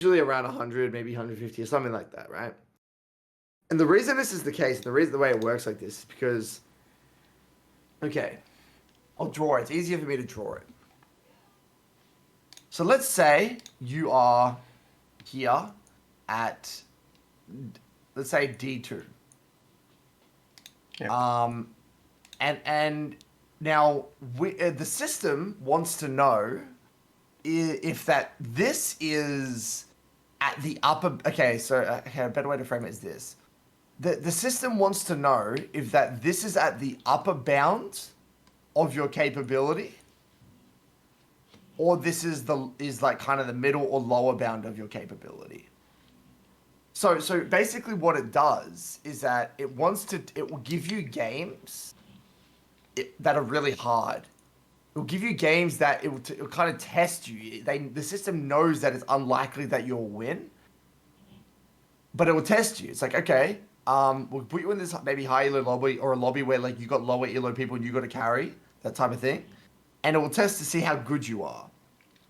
usually around 100, maybe 150 or something like that, right? And the reason this is the case, the way it works like this is because, okay, I'll draw it. It's easier for me to draw it. So let's say you are here at, let's say D2. Yeah. And now the system wants to know if that this is at the upper. Okay, so a better way to frame it is this: the system wants to know if that this is at the upper bound of your capability, or this is like kind of the middle or lower bound of your capability. So basically, what it does is that it will give you games that are really hard. It'll give you games that it'll kind of test you. The system knows that it's unlikely that you'll win, but it will test you. It's like, okay, we'll put you in this maybe high elo lobby or a lobby where like you got lower elo people and you got to carry that type of thing, and it will test to see how good you are.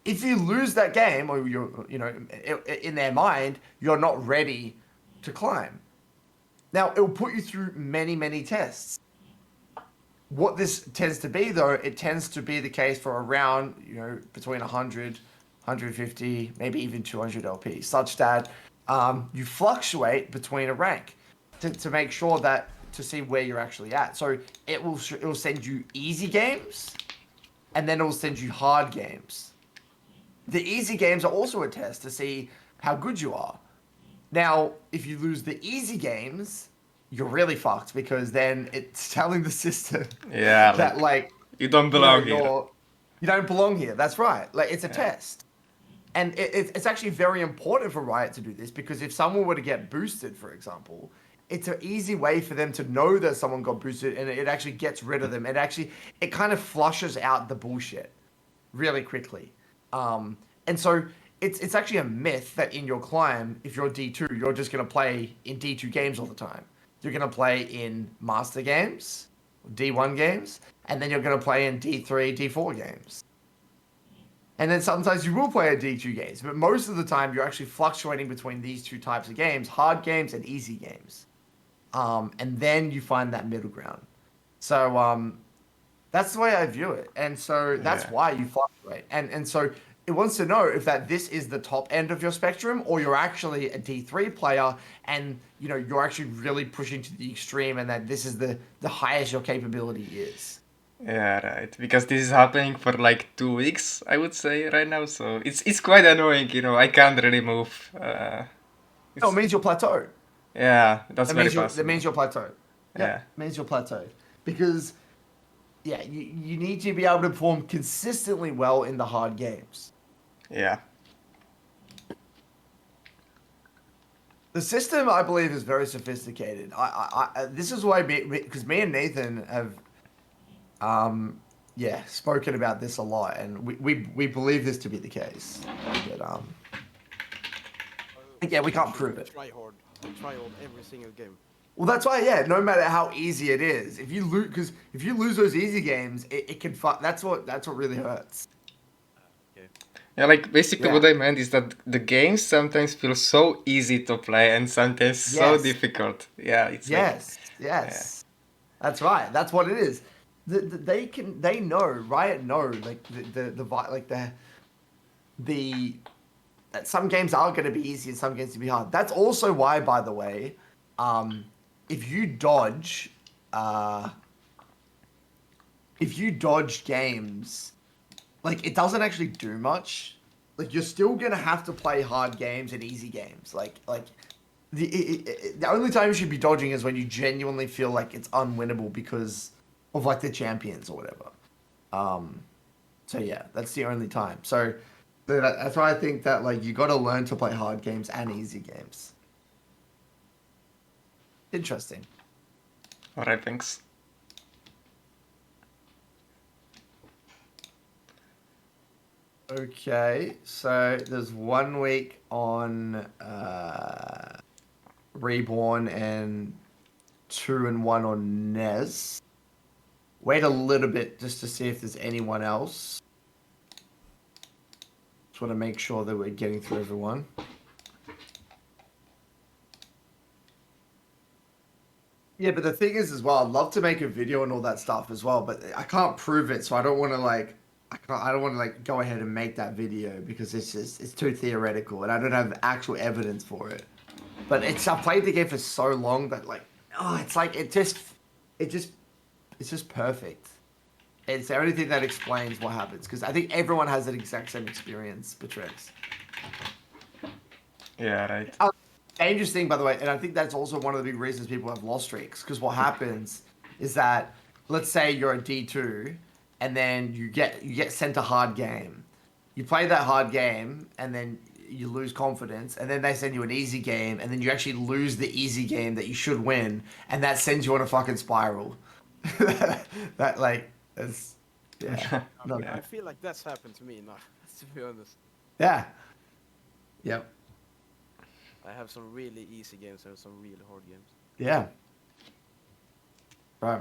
If you lose that game, or in their mind, you're not ready to climb. Now it will put you through many tests. What this tends to be, though, it tends to be the case for around, between 100, 150, maybe even 200 LP, such that you fluctuate between a rank to make sure that to see where you're actually at. So it will send you easy games, and then it will send you hard games. The easy games are also a test to see how good you are. Now, if you lose the easy games, you're really fucked because then it's telling the system that like you don't belong here. You don't belong here. That's right. Like it's a test. And it's actually very important for Riot to do this because if someone were to get boosted, for example, it's an easy way for them to know that someone got boosted and it actually gets rid of them. It kind of flushes out the bullshit really quickly. And so it's actually a myth that in your climb, if you're D2, you're just going to play in D2 games all the time. You're going to play in Master games, D1 games, and then you're going to play in D3, D4 games. And then sometimes you will play in D2 games, but most of the time you're actually fluctuating between these two types of games, hard games and easy games. And then you find that middle ground. So that's the way I view it. And so that's why you fluctuate. And so it wants to know if that this is the top end of your spectrum or you're actually a D3 player and you're actually really pushing to the extreme and that this is the highest your capability is. Yeah, right. Because this is happening for like 2 weeks, I would say, right now. So it's quite annoying, I can't really move. No, it means you're plateaued. Yeah, that's very possible. That means you're plateaued. Yeah, it means you're plateaued. Because, yeah, you need to be able to perform consistently well in the hard games. Yeah. The system, I believe, is very sophisticated. This is why, because me and Nathan have, spoken about this a lot, and we believe this to be the case. But we can't prove it. Try hard every single game. Well, that's why, no matter how easy it is, if you lose those easy games, it can fuck. That's what really hurts. Yeah, like basically what I meant is that the games sometimes feel so easy to play and sometimes so difficult. Yeah, it's yes. That's right. That's what it is. They know, Riot know, like that some games are going to be easy and some games to be hard. That's also why, by the way, if you dodge games, like it doesn't actually do much. Like you're still gonna have to play hard games and easy games. Like the only time you should be dodging is when you genuinely feel like it's unwinnable because of like the champions or whatever. So yeah, that's the only time. So that's why I think that like you got to learn to play hard games and easy games. Interesting. All right, thanks. Okay, so there's 1 week on Reborn and 2 and 1 on Nez. Wait a little bit just to see if there's anyone else. Just want to make sure that we're getting through everyone. Yeah, but the thing is as well, I'd love to make a video and all that stuff as well, but I can't prove it, so I don't want to like, I don't want to like go ahead and make that video because it's too theoretical and I don't have actual evidence for it. But I've played the game for so long that like, oh, it's like it just it's just perfect. It's the only thing that explains what happens because I think everyone has that exact same experience, Betrix. Yeah, right. Dangerous thing, by the way, and I think that's also one of the big reasons people have lost streaks. Because what happens is that, let's say you're a D2, and then you get sent a hard game. You play that hard game, and then you lose confidence, and then they send you an easy game, and then you actually lose the easy game that you should win, and that sends you on a fucking spiral. That like, it's yeah, not I feel like that's happened to me now, to be honest. yeah, yep, I have some really easy games and some really hard games. yeah, right.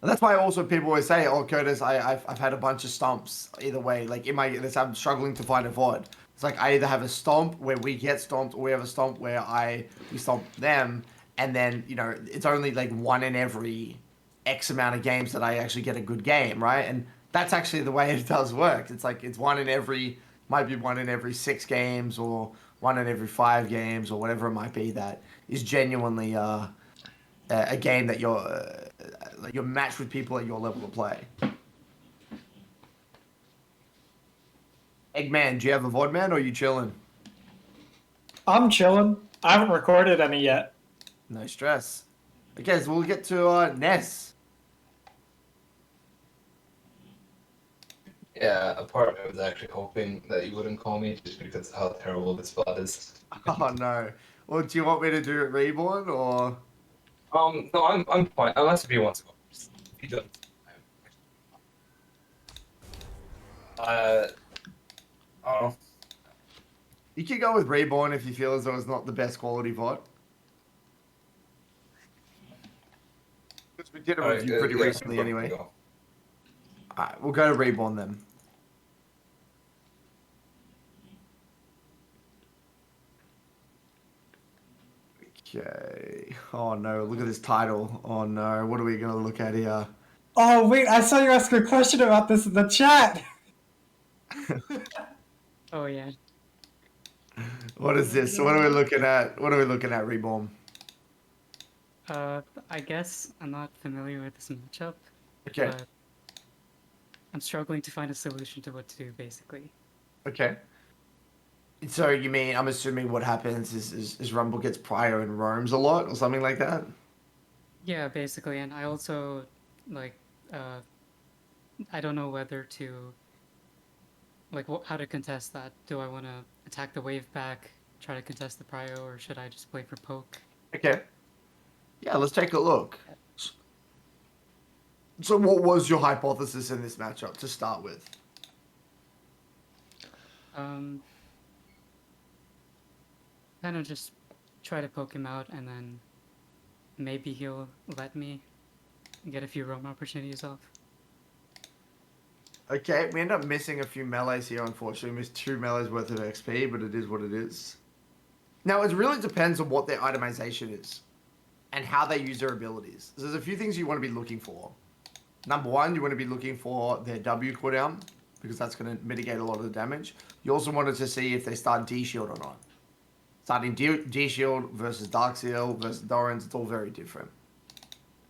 And that's why also people always say, "Oh, Curtis, I've had a bunch of stomps either way. Like in my this, I'm struggling to find a VOD. It's like I either have a stomp where we get stomped, or we have a stomp where we stomp them, and then it's only like one in every X amount of games that I actually get a good game, right? And that's actually the way it does work. It's like it's might be one in every 6 games, or one in every 5 games, or whatever it might be that is genuinely a game that you're matched with people at your level of play. Eggman, do you have a VOD, man, or are you chilling? I'm chilling. I haven't recorded any yet. No stress. Okay, so we'll get to Ness. Yeah, a part of me was actually hoping that you wouldn't call me just because of how terrible this spot is. Oh no. Well, do you want me to do it reborn or? No, I'm fine. Unless if he wants to go first. If he doesn't. Oh. You can go with reborn if you feel as though it's not the best quality VOD. Because we did a review pretty recently anyway. Alright, we'll go to reborn then. Okay. Oh no, look at this title. Oh no, what are we going to look at here? Oh wait, I saw you ask a question about this in the chat. Oh yeah. What is this? What are we looking at? What are we looking at, Reborn? I guess I'm not familiar with this matchup. Okay. But I'm struggling to find a solution to what to do, basically. Okay. So you mean, I'm assuming what happens is Rumble gets prior and roams a lot or something like that? Yeah, basically, and I also, like, I don't know whether to, like, how to contest that. Do I want to attack the wave back, try to contest the prio, or should I just play for poke? Okay. Yeah, let's take a look. So what was your hypothesis in this matchup to start with? Kind of just try to poke him out, and then maybe he'll let me get a few roam opportunities off. Okay, we end up missing a few melees here, unfortunately. We missed 2 melees worth of XP, but it is what it is. Now, it really depends on what their itemization is and how they use their abilities. So there's a few things you want to be looking for. Number one, you want to be looking for their W cooldown, because that's going to mitigate a lot of the damage. You also wanted to see if they start D-Shield or not. Starting D-Shield versus Dark Seal versus Doran's, it's all very different.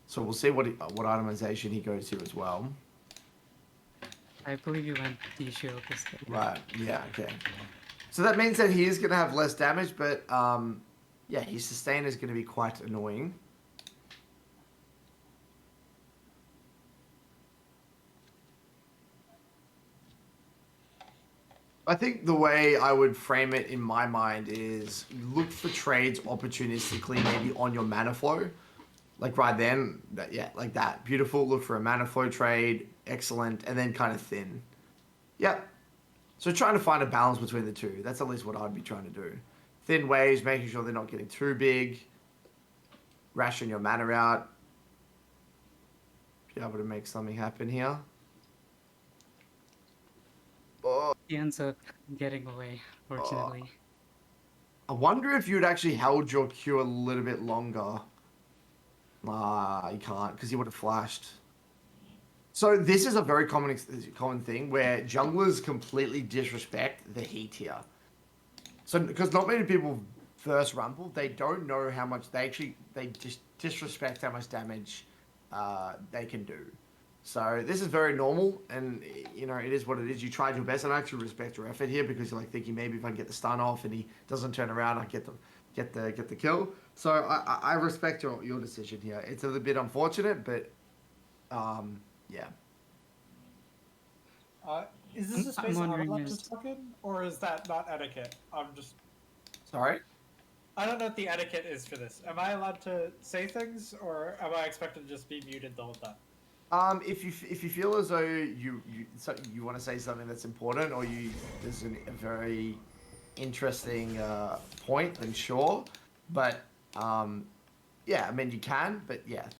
So we'll see what itemization he goes to as well. I believe you went D-Shield this game. Right, yeah, okay. So that means that he is going to have less damage, but yeah, his sustain is going to be quite annoying. I think the way I would frame it in my mind is look for trades opportunistically, maybe on your mana flow. Like right then, yeah, like that. Beautiful, look for a mana flow trade, excellent, and then kind of thin. Yep. So trying to find a balance between the two. That's at least what I'd be trying to do. Thin waves, making sure they're not getting too big. Ration your mana out. Be able to make something happen here. Oh. He ends up getting away, fortunately. I wonder if you'd actually held your Q a little bit longer. Nah, you can't because you would have flashed. So this is a very common thing where junglers completely disrespect the heat here. So because not many people first rumble, they don't know how much they just disrespect how much damage they can do. So this is very normal, and you know it is what it is. You tried your best, and I actually respect your effort here because you're like thinking maybe if I can get the stun off and he doesn't turn around, I get the kill. So I respect your decision here. It's a little bit unfortunate, but yeah. Is this a space I'm I'm wondering allowed is- to talk in, or is that not etiquette? Sorry. I don't know what the etiquette is for this. Am I allowed to say things, or am I expected to just be muted the whole time? If you feel as though you want to say something that's important, or there's a very interesting point, then sure. But yeah, I mean you can, but yeah,